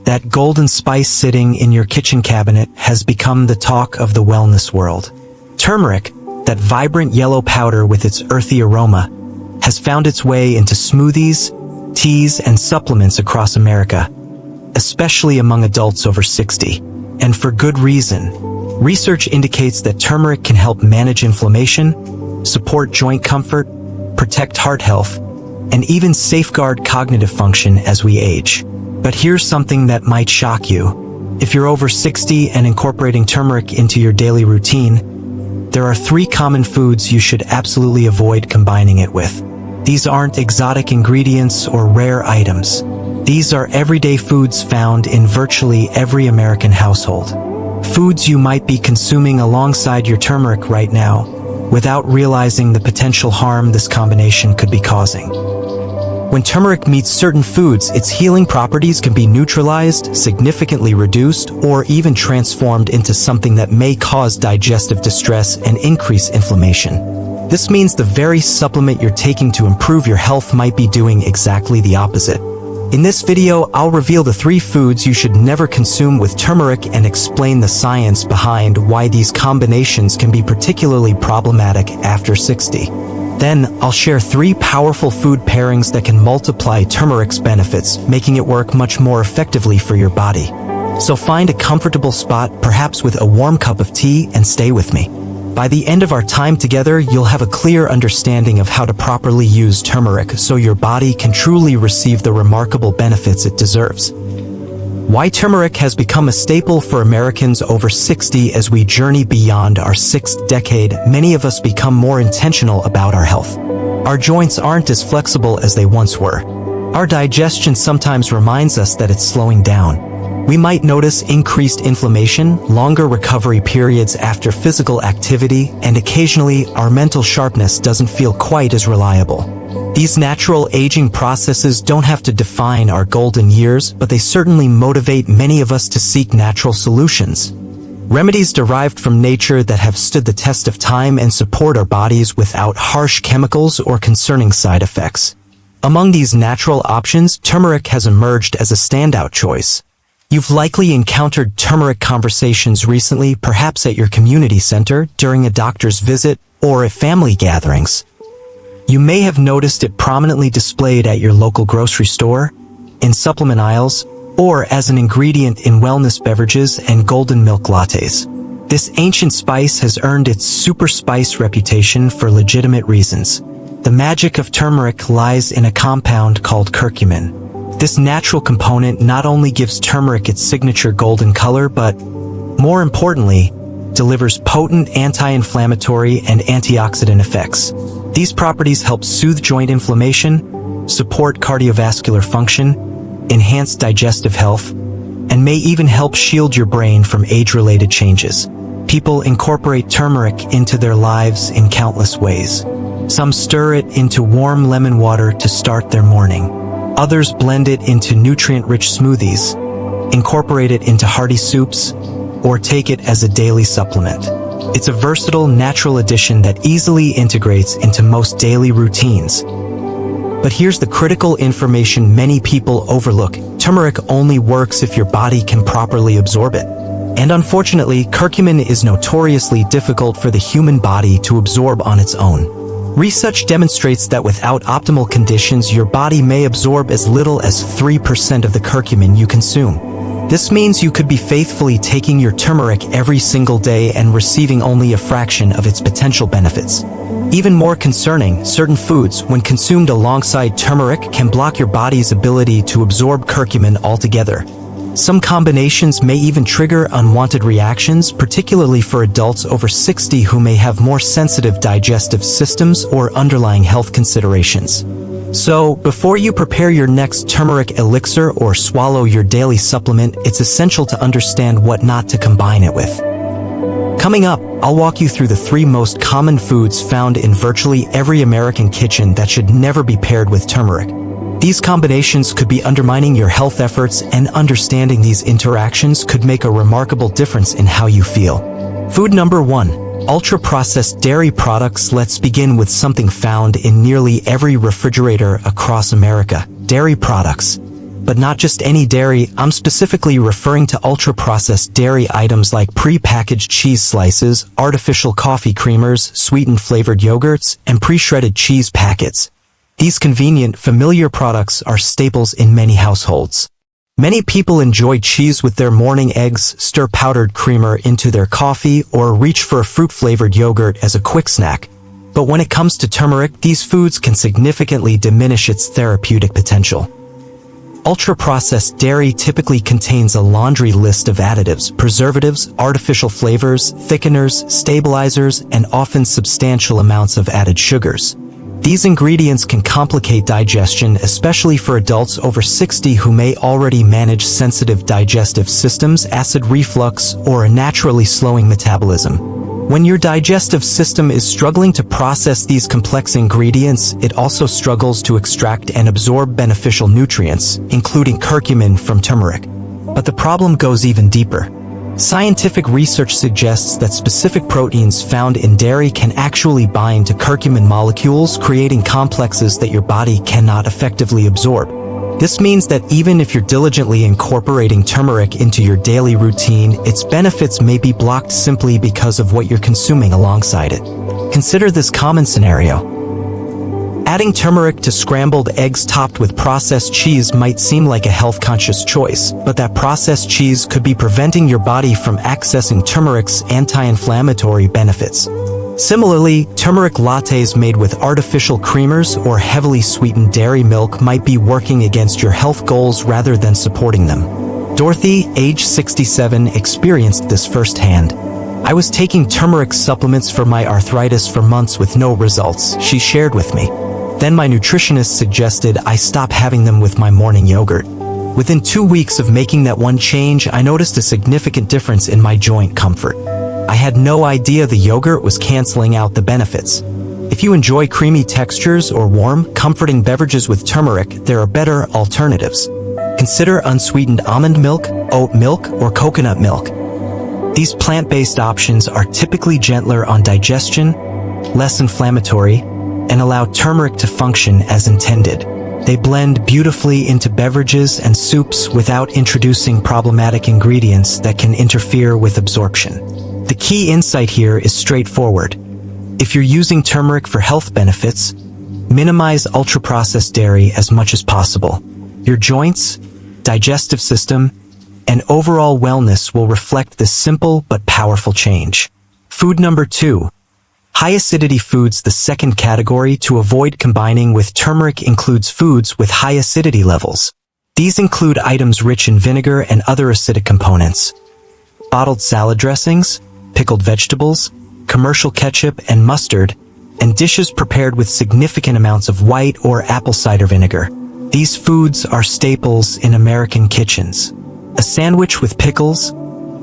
That golden spice sitting in your kitchen cabinet has become the talk of the wellness world. Turmeric, that vibrant yellow powder with its earthy aroma, has found its way into smoothies, teas, and supplements across America, especially among adults over 60. And for good reason. Research indicates that turmeric can help manage inflammation, support joint comfort, protect heart health, and even safeguard cognitive function as we age. But here's something that might shock you. If you're over 60 and incorporating turmeric into your daily routine, there are 3 common foods you should absolutely avoid combining it with. These aren't exotic ingredients or rare items. These are everyday foods found in virtually every American household. Foods you might be consuming alongside your turmeric right now, without realizing the potential harm this combination could be causing. When turmeric meets certain foods, its healing properties can be neutralized, significantly reduced, or even transformed into something that may cause digestive distress and increase inflammation. This means the very supplement you're taking to improve your health might be doing exactly the opposite. In this video, I'll reveal the 3 foods you should never consume with turmeric and explain the science behind why these combinations can be particularly problematic after 60. Then, I'll share 3 powerful food pairings that can multiply turmeric's benefits, making it work much more effectively for your body. So find a comfortable spot, perhaps with a warm cup of tea, and stay with me. By the end of our time together, you'll have a clear understanding of how to properly use turmeric so your body can truly receive the remarkable benefits it deserves. Why turmeric has become a staple for Americans over 60 as we journey beyond our 6th decade. Many of us become more intentional about our health. Our joints aren't as flexible as they once were. Our digestion sometimes reminds us that it's slowing down. We might notice increased inflammation, longer recovery periods after physical activity, and occasionally our mental sharpness doesn't feel quite as reliable. These natural aging processes don't have to define our golden years, but they certainly motivate many of us to seek natural solutions. Remedies derived from nature that have stood the test of time and support our bodies without harsh chemicals or concerning side effects. Among these natural options, turmeric has emerged as a standout choice. You've likely encountered turmeric conversations recently, perhaps at your community center, during a doctor's visit, or at family gatherings. You may have noticed it prominently displayed at your local grocery store, in supplement aisles, or as an ingredient in wellness beverages and golden milk lattes. This ancient spice has earned its super spice reputation for legitimate reasons. The magic of turmeric lies in a compound called curcumin. This natural component not only gives turmeric its signature golden color, but, more importantly, delivers potent anti-inflammatory and antioxidant effects. These properties help soothe joint inflammation, support cardiovascular function, enhance digestive health, and may even help shield your brain from age-related changes. People incorporate turmeric into their lives in countless ways. Some stir it into warm lemon water to start their morning. Others blend it into nutrient-rich smoothies, incorporate it into hearty soups, or take it as a daily supplement. It's a versatile, natural addition that easily integrates into most daily routines. But here's the critical information many people overlook. Turmeric only works if your body can properly absorb it. And unfortunately, curcumin is notoriously difficult for the human body to absorb on its own. Research demonstrates that without optimal conditions, your body may absorb as little as 3% of the curcumin you consume. This means you could be faithfully taking your turmeric every single day and receiving only a fraction of its potential benefits. Even more concerning, certain foods, when consumed alongside turmeric, can block your body's ability to absorb curcumin altogether. Some combinations may even trigger unwanted reactions, particularly for adults over 60 who may have more sensitive digestive systems or underlying health considerations. So, before you prepare your next turmeric elixir or swallow your daily supplement, it's essential to understand what not to combine it with. Coming up, I'll walk you through the 3 most common foods found in virtually every American kitchen that should never be paired with turmeric. These combinations could be undermining your health efforts, and understanding these interactions could make a remarkable difference in how you feel. Food number 1. Ultra-processed dairy products. Let's begin with something found in nearly every refrigerator across America: dairy products. But not just any dairy, I'm specifically referring to ultra-processed dairy items like pre-packaged cheese slices, artificial coffee creamers, sweetened flavored yogurts, and pre-shredded cheese packets. These convenient, familiar products are staples in many households. Many people enjoy cheese with their morning eggs, stir powdered creamer into their coffee, or reach for a fruit-flavored yogurt as a quick snack. But when it comes to turmeric, these foods can significantly diminish its therapeutic potential. Ultra-processed dairy typically contains a laundry list of additives, preservatives, artificial flavors, thickeners, stabilizers, and often substantial amounts of added sugars. These ingredients can complicate digestion, especially for adults over 60 who may already manage sensitive digestive systems, acid reflux, or a naturally slowing metabolism. When your digestive system is struggling to process these complex ingredients, it also struggles to extract and absorb beneficial nutrients, including curcumin from turmeric. But the problem goes even deeper. Scientific research suggests that specific proteins found in dairy can actually bind to curcumin molecules, creating complexes that your body cannot effectively absorb. This means that even if you're diligently incorporating turmeric into your daily routine, its benefits may be blocked simply because of what you're consuming alongside it. Consider this common scenario. Adding turmeric to scrambled eggs topped with processed cheese might seem like a health-conscious choice, but that processed cheese could be preventing your body from accessing turmeric's anti-inflammatory benefits. Similarly, turmeric lattes made with artificial creamers or heavily sweetened dairy milk might be working against your health goals rather than supporting them. Dorothy, age 67, experienced this firsthand. I was taking turmeric supplements for my arthritis for months with no results, she shared with me. Then my nutritionist suggested I stop having them with my morning yogurt. Within 2 weeks of making that one change, I noticed a significant difference in my joint comfort. I had no idea the yogurt was canceling out the benefits. If you enjoy creamy textures or warm, comforting beverages with turmeric, there are better alternatives. Consider unsweetened almond milk, oat milk, or coconut milk. These plant-based options are typically gentler on digestion, less inflammatory, and allow turmeric to function as intended. They blend beautifully into beverages and soups without introducing problematic ingredients that can interfere with absorption. The key insight here is straightforward. If you're using turmeric for health benefits, minimize ultra-processed dairy as much as possible. Your joints, digestive system, and overall wellness will reflect this simple but powerful change. Food number 2. High-acidity foods. The second category to avoid combining with turmeric includes foods with high acidity levels. These include items rich in vinegar and other acidic components. Bottled salad dressings, pickled vegetables, commercial ketchup and mustard, and dishes prepared with significant amounts of white or apple cider vinegar. These foods are staples in American kitchens. A sandwich with pickles,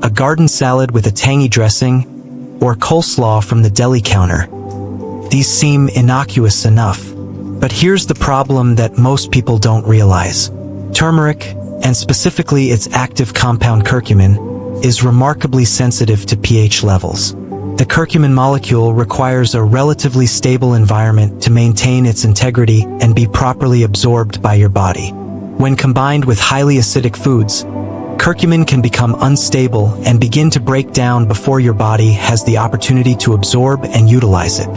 a garden salad with a tangy dressing, or coleslaw from the deli counter. These seem innocuous enough, but here's the problem that most people don't realize. Turmeric, and specifically its active compound curcumin, is remarkably sensitive to pH levels. The curcumin molecule requires a relatively stable environment to maintain its integrity and be properly absorbed by your body. When combined with highly acidic foods, curcumin can become unstable and begin to break down before your body has the opportunity to absorb and utilize it.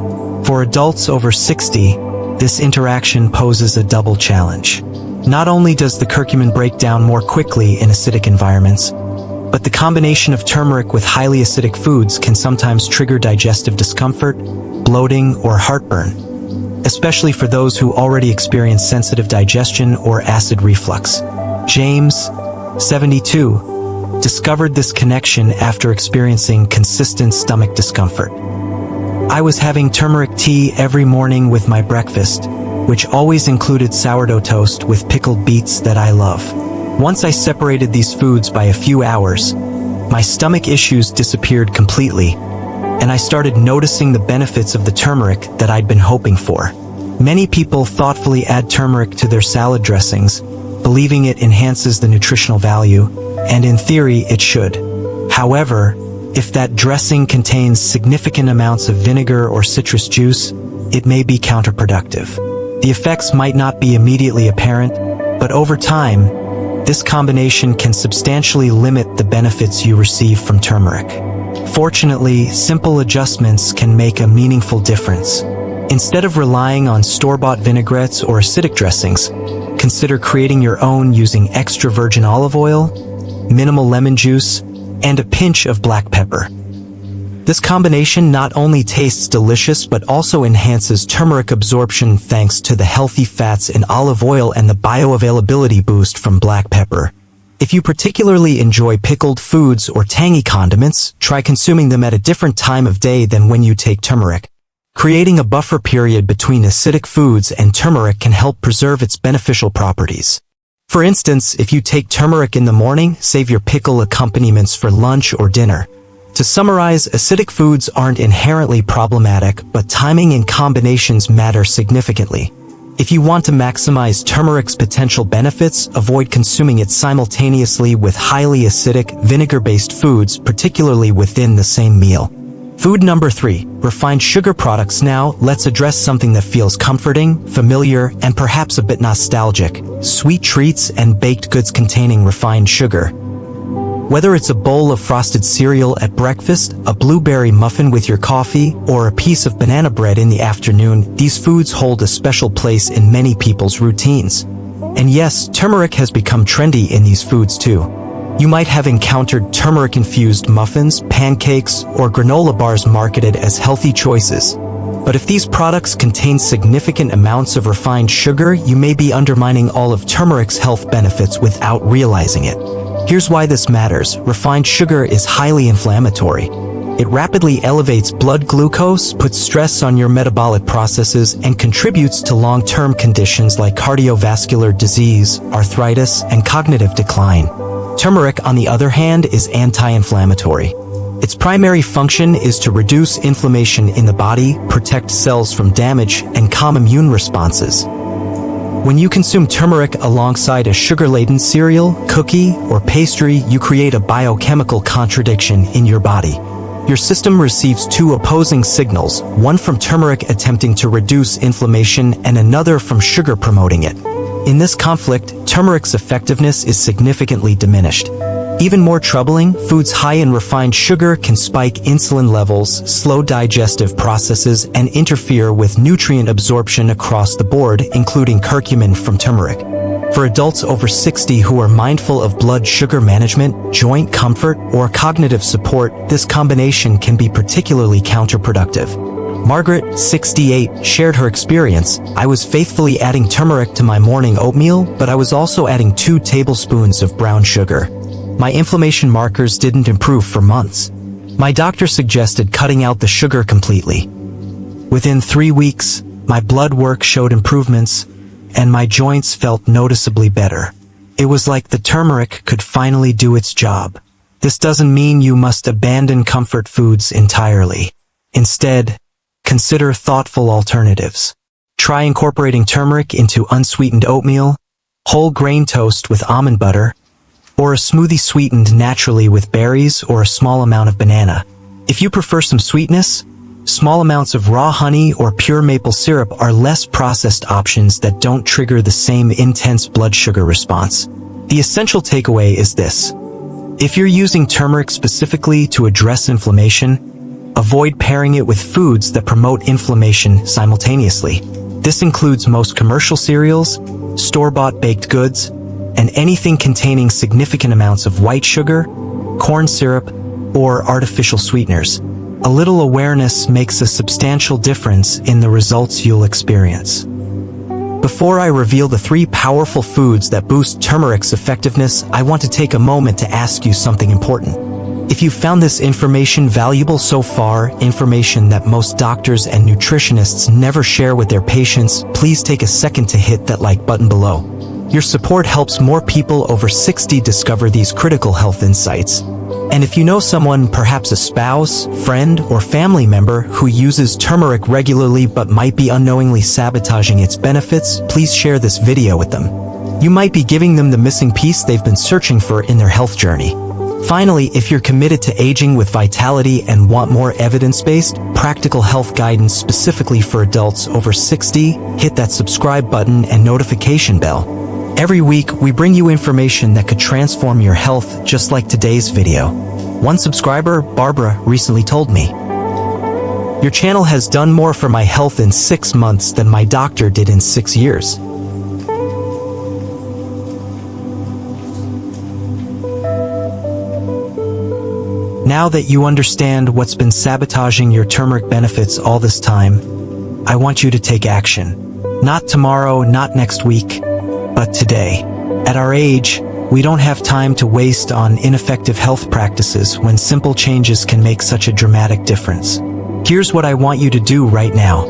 For adults over 60, this interaction poses a double challenge. Not only does the curcumin break down more quickly in acidic environments, but the combination of turmeric with highly acidic foods can sometimes trigger digestive discomfort, bloating, or heartburn, especially for those who already experience sensitive digestion or acid reflux. James, 72, discovered this connection after experiencing consistent stomach discomfort. I was having turmeric tea every morning with my breakfast, which always included sourdough toast with pickled beets that I love. Once I separated these foods by a few hours, my stomach issues disappeared completely, and I started noticing the benefits of the turmeric that I'd been hoping for. Many people thoughtfully add turmeric to their salad dressings, believing it enhances the nutritional value, and in theory it should. However, if that dressing contains significant amounts of vinegar or citrus juice, it may be counterproductive. The effects might not be immediately apparent, but over time, this combination can substantially limit the benefits you receive from turmeric. Fortunately, simple adjustments can make a meaningful difference. Instead of relying on store-bought vinaigrettes or acidic dressings, consider creating your own using extra virgin olive oil, minimal lemon juice, and a pinch of black pepper. This combination not only tastes delicious but also enhances turmeric absorption thanks to the healthy fats in olive oil and the bioavailability boost from black pepper. If you particularly enjoy pickled foods or tangy condiments, try consuming them at a different time of day than when you take turmeric. Creating a buffer period between acidic foods and turmeric can help preserve its beneficial properties. For instance, if you take turmeric in the morning, save your pickle accompaniments for lunch or dinner. To summarize, acidic foods aren't inherently problematic, but timing and combinations matter significantly. If you want to maximize turmeric's potential benefits, avoid consuming it simultaneously with highly acidic, vinegar-based foods, particularly within the same meal. Food number 3, refined sugar products. Now, let's address something that feels comforting, familiar, and perhaps a bit nostalgic: sweet treats and baked goods containing refined sugar. Whether it's a bowl of frosted cereal at breakfast, a blueberry muffin with your coffee, or a piece of banana bread in the afternoon, these foods hold a special place in many people's routines. And yes, turmeric has become trendy in these foods too. You might have encountered turmeric-infused muffins, pancakes, or granola bars marketed as healthy choices. But if these products contain significant amounts of refined sugar, you may be undermining all of turmeric's health benefits without realizing it. Here's why this matters. Refined sugar is highly inflammatory. It rapidly elevates blood glucose, puts stress on your metabolic processes, and contributes to long-term conditions like cardiovascular disease, arthritis, and cognitive decline. Turmeric, on the other hand, is anti-inflammatory. Its primary function is to reduce inflammation in the body, protect cells from damage, and calm immune responses. When you consume turmeric alongside a sugar-laden cereal, cookie, or pastry, you create a biochemical contradiction in your body. Your system receives two opposing signals, one from turmeric attempting to reduce inflammation and another from sugar promoting it. In this conflict, turmeric's effectiveness is significantly diminished. Even more troubling, foods high in refined sugar can spike insulin levels, slow digestive processes, and interfere with nutrient absorption across the board, including curcumin from turmeric. For adults over 60 who are mindful of blood sugar management, joint comfort, or cognitive support, this combination can be particularly counterproductive. Margaret, 68, shared her experience. I was faithfully adding turmeric to my morning oatmeal, but I was also adding 2 tablespoons of brown sugar. My inflammation markers didn't improve for months. My doctor suggested cutting out the sugar completely. Within 3 weeks, my blood work showed improvements, and my joints felt noticeably better. It was like the turmeric could finally do its job. This doesn't mean you must abandon comfort foods entirely. Instead, consider thoughtful alternatives. Try incorporating turmeric into unsweetened oatmeal, whole grain toast with almond butter, or a smoothie sweetened naturally with berries or a small amount of banana. If you prefer some sweetness, small amounts of raw honey or pure maple syrup are less processed options that don't trigger the same intense blood sugar response. The essential takeaway is this: if you're using turmeric specifically to address inflammation, avoid pairing it with foods that promote inflammation simultaneously. This includes most commercial cereals, store-bought baked goods, and anything containing significant amounts of white sugar, corn syrup, or artificial sweeteners. A little awareness makes a substantial difference in the results you'll experience. Before I reveal the 3 powerful foods that boost turmeric's effectiveness, I want to take a moment to ask you something important. If you found this information valuable so far, information that most doctors and nutritionists never share with their patients, please take a second to hit that like button below. Your support helps more people over 60 discover these critical health insights. And if you know someone, perhaps a spouse, friend, or family member who uses turmeric regularly but might be unknowingly sabotaging its benefits, please share this video with them. You might be giving them the missing piece they've been searching for in their health journey. Finally, if you're committed to aging with vitality and want more evidence-based, practical health guidance specifically for adults over 60, hit that subscribe button and notification bell. Every week, we bring you information that could transform your health, just like today's video. One subscriber, Barbara, recently told me, "Your channel has done more for my health in 6 months than my doctor did in 6 years." Now that you understand what's been sabotaging your turmeric benefits all this time, I want you to take action. Not tomorrow, not next week, but today. At our age, we don't have time to waste on ineffective health practices when simple changes can make such a dramatic difference. Here's what I want you to do right now.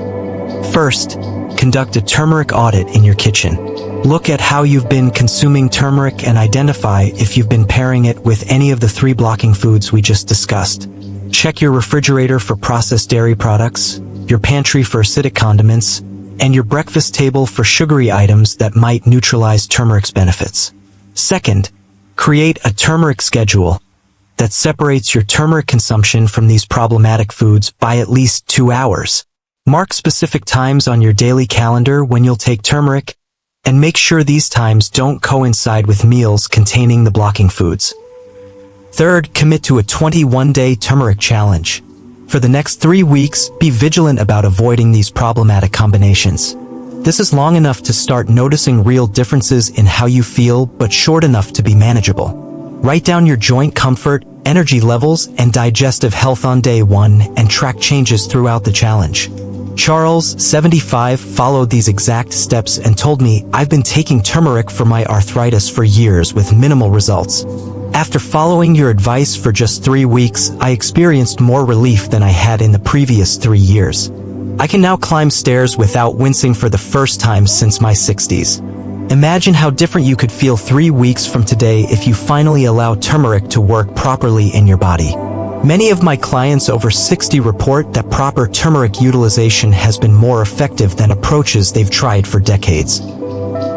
First, conduct a turmeric audit in your kitchen. Look at how you've been consuming turmeric and identify if you've been pairing it with any of the 3 blocking foods we just discussed. Check your refrigerator for processed dairy products, your pantry for acidic condiments, and your breakfast table for sugary items that might neutralize turmeric's benefits. Second, create a turmeric schedule that separates your turmeric consumption from these problematic foods by at least 2 hours. Mark specific times on your daily calendar when you'll take turmeric, and make sure these times don't coincide with meals containing the blocking foods. Third, commit to a 21-day turmeric challenge. For the next 3 weeks, be vigilant about avoiding these problematic combinations. This is long enough to start noticing real differences in how you feel, but short enough to be manageable. Write down your joint comfort, energy levels, and digestive health on day 1 and track changes throughout the challenge. Charles, 75, followed these exact steps and told me, "I've been taking turmeric for my arthritis for years with minimal results. After following your advice for just 3 weeks, I experienced more relief than I had in the previous 3 years. I can now climb stairs without wincing for the first time since my 60s. Imagine how different you could feel 3 weeks from today if you finally allow turmeric to work properly in your body." Many of my clients over 60 report that proper turmeric utilization has been more effective than approaches they've tried for decades.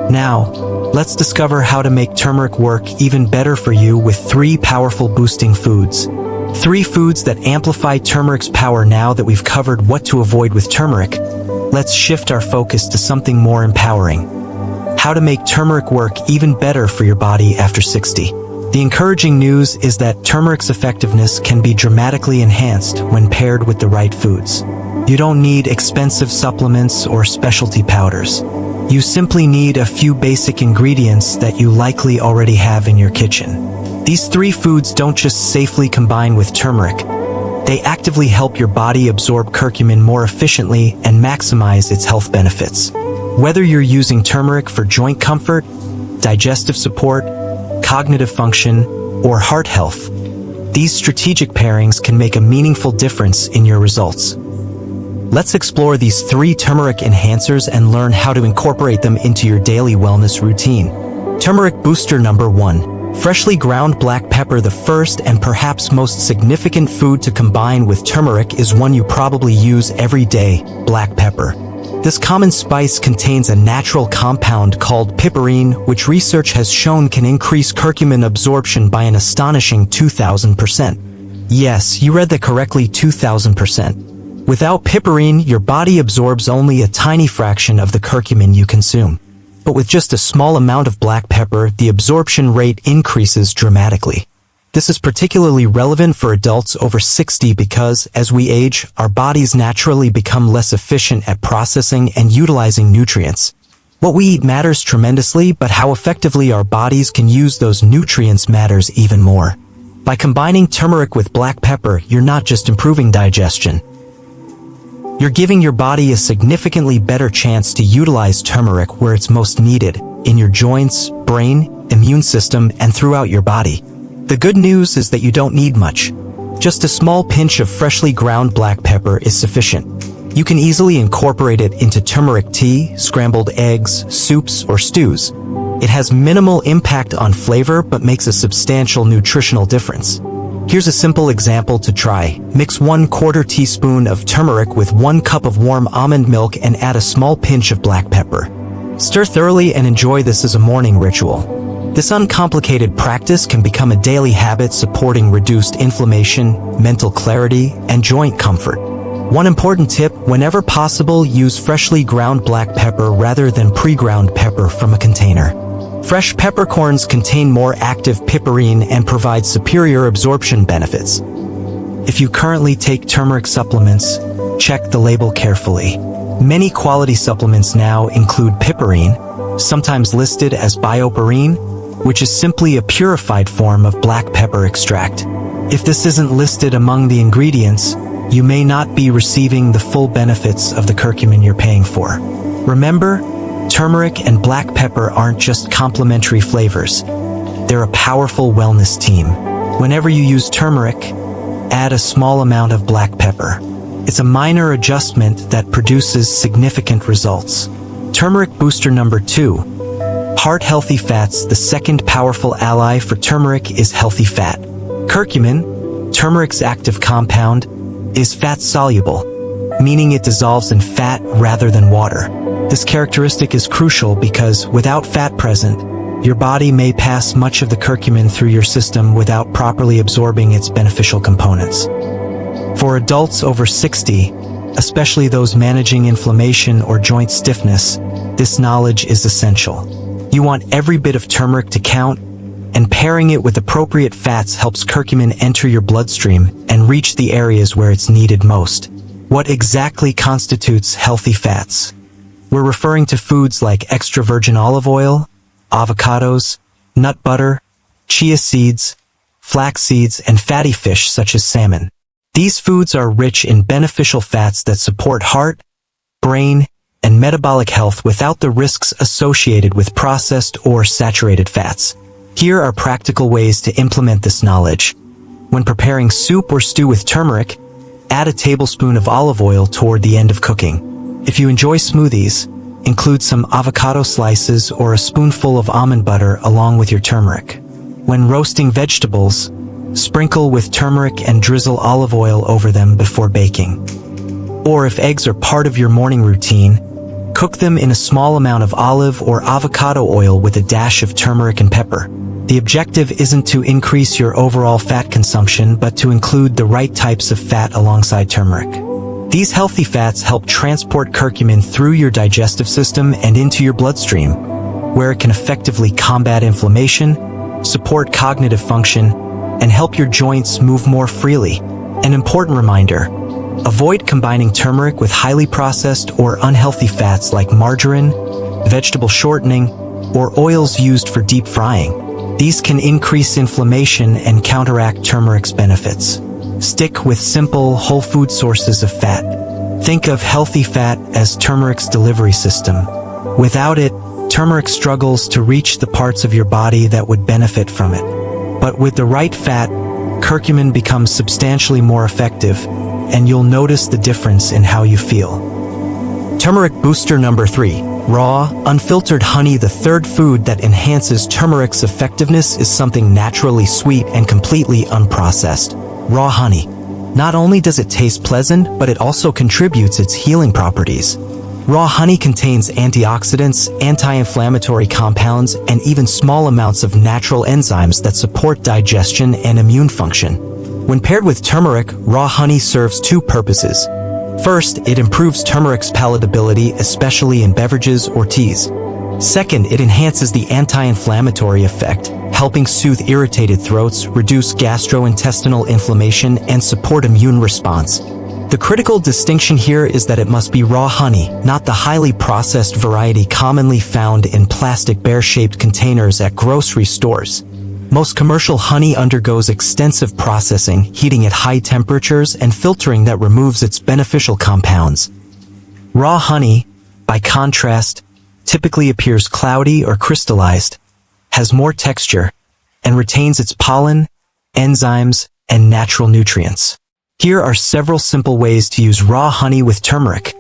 Now, let's discover how to make turmeric work even better for you with 3 powerful boosting foods. 3 foods that amplify turmeric's power. Now that we've covered what to avoid with turmeric, let's shift our focus to something more empowering. How to make turmeric work even better for your body after 60. The encouraging news is that turmeric's effectiveness can be dramatically enhanced when paired with the right foods. You don't need expensive supplements or specialty powders. You simply need a few basic ingredients that you likely already have in your kitchen. These 3 foods don't just safely combine with turmeric. They actively help your body absorb curcumin more efficiently and maximize its health benefits. Whether you're using turmeric for joint comfort, digestive support, cognitive function, or heart health, these strategic pairings can make a meaningful difference in your results. Let's explore these 3 turmeric enhancers and learn how to incorporate them into your daily wellness routine. Turmeric booster number 1. Freshly ground black pepper. The first and perhaps most significant food to combine with turmeric is one you probably use every day: black pepper. This common spice contains a natural compound called piperine, which research has shown can increase curcumin absorption by an astonishing 2,000%. Yes, you read that correctly, 2,000%. Without piperine, your body absorbs only a tiny fraction of the curcumin you consume. But with just a small amount of black pepper, the absorption rate increases dramatically. This is particularly relevant for adults over 60 because, as we age, our bodies naturally become less efficient at processing and utilizing nutrients. What we eat matters tremendously, but how effectively our bodies can use those nutrients matters even more. By combining turmeric with black pepper, you're not just improving digestion. You're giving your body a significantly better chance to utilize turmeric where it's most needed, in your joints, brain, immune system, and throughout your body. The good news is that you don't need much. Just a small pinch of freshly ground black pepper is sufficient. You can easily incorporate it into turmeric tea, scrambled eggs, soups, or stews. It has minimal impact on flavor but makes a substantial nutritional difference. Here's a simple example to try. Mix 1/4 teaspoon of turmeric with 1 cup of warm almond milk and add a small pinch of black pepper. Stir thoroughly and enjoy this as a morning ritual. This uncomplicated practice can become a daily habit, supporting reduced inflammation, mental clarity, and joint comfort. One important tip: whenever possible, use freshly ground black pepper rather than pre-ground pepper from a container. Fresh peppercorns contain more active piperine and provide superior absorption benefits. If you currently take turmeric supplements, check the label carefully. Many quality supplements now include piperine, sometimes listed as bioperine, which is simply a purified form of black pepper extract. If this isn't listed among the ingredients, you may not be receiving the full benefits of the curcumin you're paying for. Remember, turmeric and black pepper aren't just complementary flavors. They're a powerful wellness team. Whenever you use turmeric, add a small amount of black pepper. It's a minor adjustment that produces significant results. Turmeric booster number 2. Heart-healthy fats. The second powerful ally for turmeric is healthy fat. Curcumin, turmeric's active compound, is fat-soluble, meaning it dissolves in fat rather than water. This characteristic is crucial because without fat present, your body may pass much of the curcumin through your system without properly absorbing its beneficial components. For adults over 60, especially those managing inflammation or joint stiffness, this knowledge is essential. You want every bit of turmeric to count, and pairing it with appropriate fats helps curcumin enter your bloodstream and reach the areas where it's needed most. What exactly constitutes healthy fats? We're referring to foods like extra virgin olive oil, avocados, nut butter, chia seeds, flax seeds, and fatty fish such as salmon. These foods are rich in beneficial fats that support heart, brain, and metabolic health without the risks associated with processed or saturated fats. Here are practical ways to implement this knowledge. When preparing soup or stew with turmeric, add a tablespoon of olive oil toward the end of cooking. If you enjoy smoothies, include some avocado slices or a spoonful of almond butter along with your turmeric. When roasting vegetables, sprinkle with turmeric and drizzle olive oil over them before baking. Or if eggs are part of your morning routine, cook them in a small amount of olive or avocado oil with a dash of turmeric and pepper. The objective isn't to increase your overall fat consumption but to include the right types of fat alongside turmeric. These healthy fats help transport curcumin through your digestive system and into your bloodstream, where it can effectively combat inflammation, support cognitive function, and help your joints move more freely. An important reminder: avoid combining turmeric with highly processed or unhealthy fats like margarine, vegetable shortening, or oils used for deep frying. These can increase inflammation and counteract turmeric's benefits. Stick with simple, whole food sources of fat. Think of healthy fat as turmeric's delivery system. Without it, turmeric struggles to reach the parts of your body that would benefit from it. But with the right fat, curcumin becomes substantially more effective, and you'll notice the difference in how you feel. Turmeric booster number 3. Raw, unfiltered honey. The third food that enhances turmeric's effectiveness is something naturally sweet and completely unprocessed. Raw honey. Not only does it taste pleasant, but it also contributes its healing properties. Raw honey contains antioxidants, anti-inflammatory compounds, and even small amounts of natural enzymes that support digestion and immune function. When paired with turmeric, raw honey serves two purposes. First, it improves turmeric's palatability, especially in beverages or teas. Second, it enhances the anti-inflammatory effect, helping soothe irritated throats, reduce gastrointestinal inflammation, and support immune response. The critical distinction here is that it must be raw honey, not the highly processed variety commonly found in plastic bear-shaped containers at grocery stores. Most commercial honey undergoes extensive processing, heating at high temperatures, and filtering that removes its beneficial compounds. Raw honey, by contrast, typically appears cloudy or crystallized, has more texture, and retains its pollen, enzymes, and natural nutrients. Here are several simple ways to use raw honey with turmeric.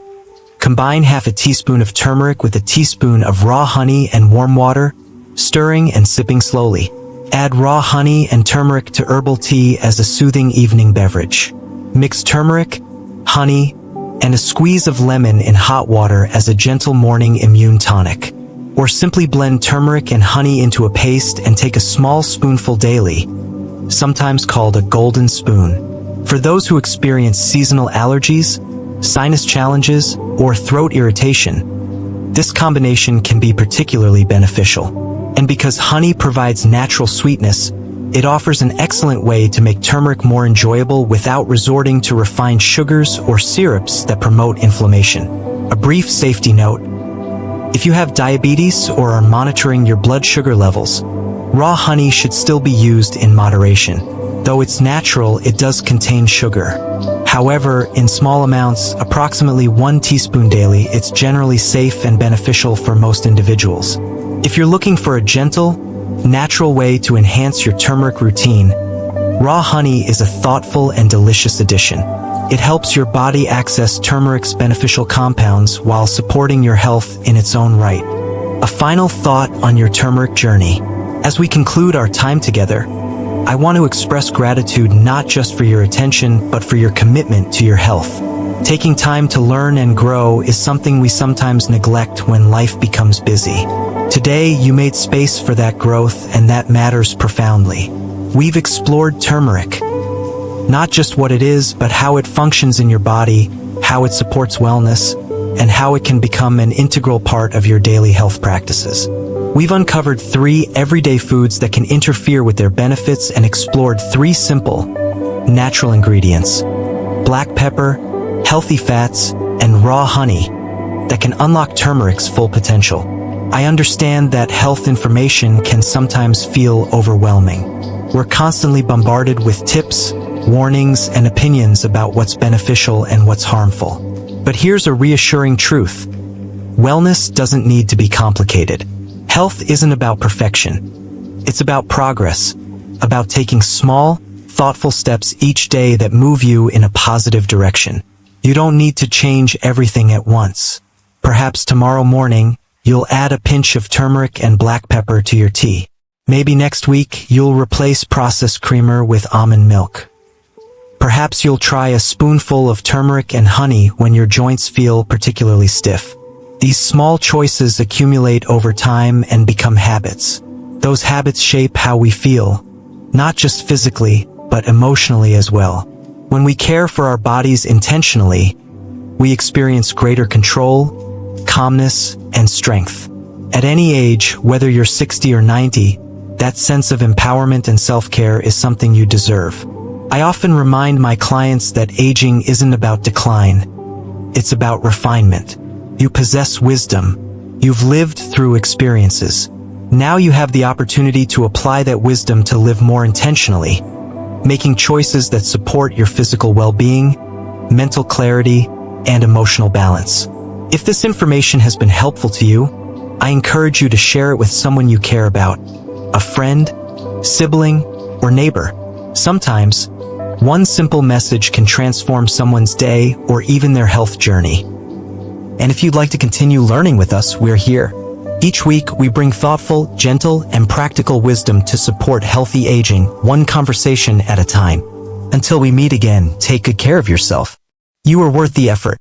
Combine half a teaspoon of turmeric with a teaspoon of raw honey and warm water, stirring and sipping slowly. Add raw honey and turmeric to herbal tea as a soothing evening beverage. Mix turmeric, honey, and a squeeze of lemon in hot water as a gentle morning immune tonic. Or simply blend turmeric and honey into a paste and take a small spoonful daily, sometimes called a golden spoon. For those who experience seasonal allergies, sinus challenges, or throat irritation, this combination can be particularly beneficial. And because honey provides natural sweetness, it offers an excellent way to make turmeric more enjoyable without resorting to refined sugars or syrups that promote inflammation. A brief safety note: if you have diabetes or are monitoring your blood sugar levels, raw honey should still be used in moderation. Though it's natural, it does contain sugar. However, in small amounts, approximately 1 teaspoon daily, it's generally safe and beneficial for most individuals. If you're looking for a gentle, natural way to enhance your turmeric routine, raw honey is a thoughtful and delicious addition. It helps your body access turmeric's beneficial compounds while supporting your health in its own right. A final thought on your turmeric journey. As we conclude our time together, I want to express gratitude not just for your attention, but for your commitment to your health. Taking time to learn and grow is something we sometimes neglect when life becomes busy. Today, you made space for that growth, and that matters profoundly. We've explored turmeric. Not just what it is, but how it functions in your body, how it supports wellness, and how it can become an integral part of your daily health practices. We've uncovered 3 everyday foods that can interfere with their benefits and explored 3 simple, natural ingredients: black pepper, healthy fats, and raw honey that can unlock turmeric's full potential. I understand that health information can sometimes feel overwhelming. We're constantly bombarded with tips, warnings, and opinions about what's beneficial and what's harmful. But here's a reassuring truth: wellness doesn't need to be complicated. Health isn't about perfection. It's about progress, about taking small, thoughtful steps each day that move you in a positive direction. You don't need to change everything at once. Perhaps tomorrow morning, you'll add a pinch of turmeric and black pepper to your tea. Maybe next week, you'll replace processed creamer with almond milk. Perhaps you'll try a spoonful of turmeric and honey when your joints feel particularly stiff. These small choices accumulate over time and become habits. Those habits shape how we feel, not just physically, but emotionally as well. When we care for our bodies intentionally, we experience greater control, calmness, and strength. At any age, whether you're 60 or 90, that sense of empowerment and self-care is something you deserve. I often remind my clients that aging isn't about decline. It's about refinement. You possess wisdom. You've lived through experiences. Now you have the opportunity to apply that wisdom to live more intentionally, making choices that support your physical well-being, mental clarity, and emotional balance. If this information has been helpful to you, I encourage you to share it with someone you care about, a friend, sibling, or neighbor. Sometimes, one simple message can transform someone's day or even their health journey. And if you'd like to continue learning with us, we're here. Each week, we bring thoughtful, gentle, and practical wisdom to support healthy aging, one conversation at a time. Until we meet again, take good care of yourself. You are worth the effort.